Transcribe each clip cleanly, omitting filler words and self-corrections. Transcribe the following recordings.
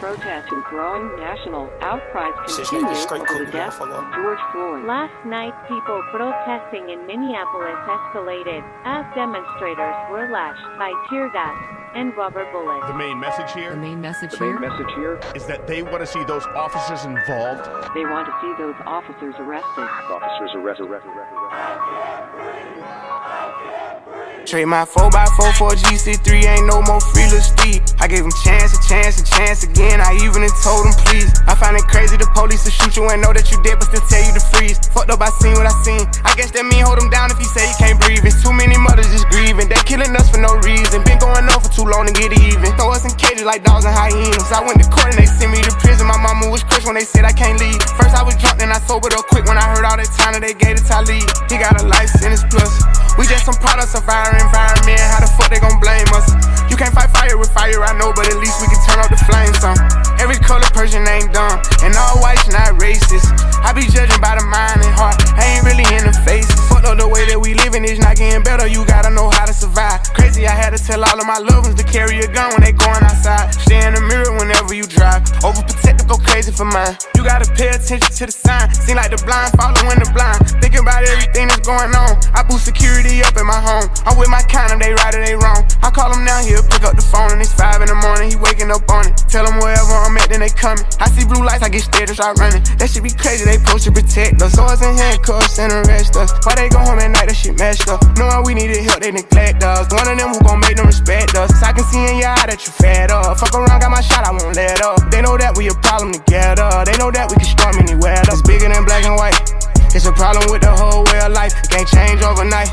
protest and growing national outcries continue over the death of George Floyd. Last night, people protesting in Minneapolis escalated as demonstrators were lashed by tear gas and rubber bullets. The main message here? The main message here is that they want to see those officers involved. They want to see those officers arrested. Trade my 4x4 for a GC3, ain't no more free little Steve. I gave him chance again, I even told him please. I find it crazy the police will shoot you and know that you dead but still tell you to freeze. Fucked up, I seen what I seen. I guess that mean hold him down if he say he can't breathe. It's too many mothers just grieving, they killing us for no reason. Been going on for too long to get even. Throw us in cages like dogs and hyenas. I went to court and they sent me to prison. My mama was crushed when they said I can't leave. First I was drunk, then I sobered up quick when I heard all that time that they gave to Talib. He got a life sentence plus. We just some products of our environment. How the fuck they gon' blame us? You can't fight fire with fire, I know, but at least we can turn off the flames some. Every color person ain't dumb, and all whites not racist. I be judging by the mind and heart, I ain't really in the faces. Fuck up the way that we living is not getting better, you gotta know how to survive. Crazy, I had to tell all of my loved ones to carry a gun when they going outside. Stay in the mirror whenever you drive, overprotective, go crazy for mine. You gotta pay attention to the sign, seem like the blind following the blind. Thinking about everything that's going on, I boost security up in my home. I'm with my kind of, they right or they wrong. I call them down here, pick up the phone, and it's 5 in the morning, he waking up on it. Tell them wherever I'm at, then they coming. I see blue lights, I get scared and start running. That shit be crazy, they supposed to protect us. Swords and handcuffs and arrest us. Why they go home at night, that shit messed up. Knowing we needed help, they neglect us. One of them who gon' make them respect us. I can see in your eye that you fed up. Fuck around, got my shot, I won't let up. They know that we a problem together. They know that we can storm anywhere. It's bigger than black and white. It's a problem with the whole way of life. It can't change overnight,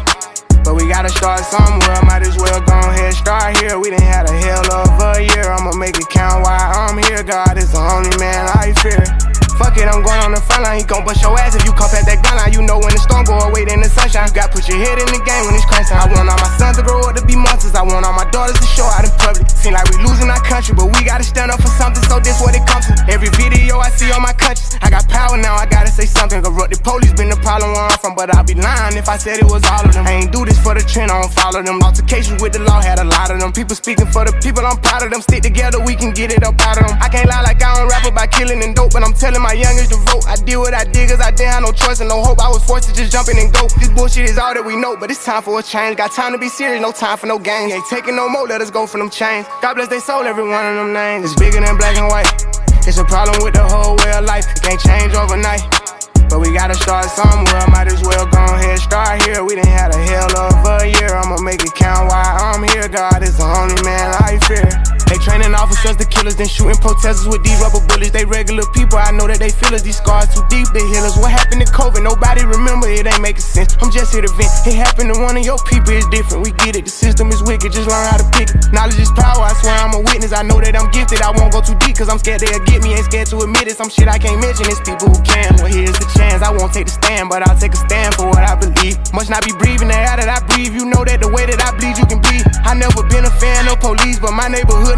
but we gotta start somewhere. Might as well go ahead, start here. We done had a hell of a year. I'ma make it count while I'm here. God is the only man I fear. Fuck it, I'm going on the front line. He gon' bust your ass if you come past that gun line. You know when the storm go away, then the sunshine. You gotta put your head in the game when it's crunch time. I want all my sons to grow up to be monsters. I want all my daughters to show out in public. Seem like we losing our country, but we gotta stand up for something, so this what it comes to. Every video I see on my conscience, I got power now, I gotta say something. Corrupt the police been the problem where I'm from, but I'd be lying if I said it was all of them. I ain't do this for the trend, I don't follow them. Altercations with the law had a lot of them. People speaking for the people, I'm proud of them. Stick together, we can get it up out of them. I can't lie like I don't rap about killing and dope, but I'm telling my youngest to vote. I did what I did cause I didn't have no choice and no hope. I was forced to just jump in and go. This bullshit is all that we know, but it's time for a change. Got time to be serious, no time for no games. Ain't taking no more, let us go for them chains. God bless they soul, every one of them names. It's bigger than black and white. It's a problem with the whole way of life. It can't change overnight, but we gotta start somewhere. Might as well go ahead, start here. We done had a hell of a year. I'ma make it count while I'm here. God is the only man I fear. They training officers to kill us, then shooting protesters with these rubber bullets. They regular people, I know that they feel us. These scars too deep, they heal us. What happened to COVID? Nobody remember, it ain't making sense. I'm just here to vent. It happened to one of your people, it's different. We get it, the system is wicked, just learn how to pick it. Knowledge is power, I swear I'm a witness. I know that I'm gifted, I won't go too deep, cause I'm scared they'll get me. Ain't scared to admit it, some shit I can't mention. It's people who can. Well, here's the chance, I won't take the stand, but I'll take a stand for what I believe. Must not be breathing the air that I breathe. You know that the way that I bleed, you can breathe. I never been a fan of police, but my neighborhood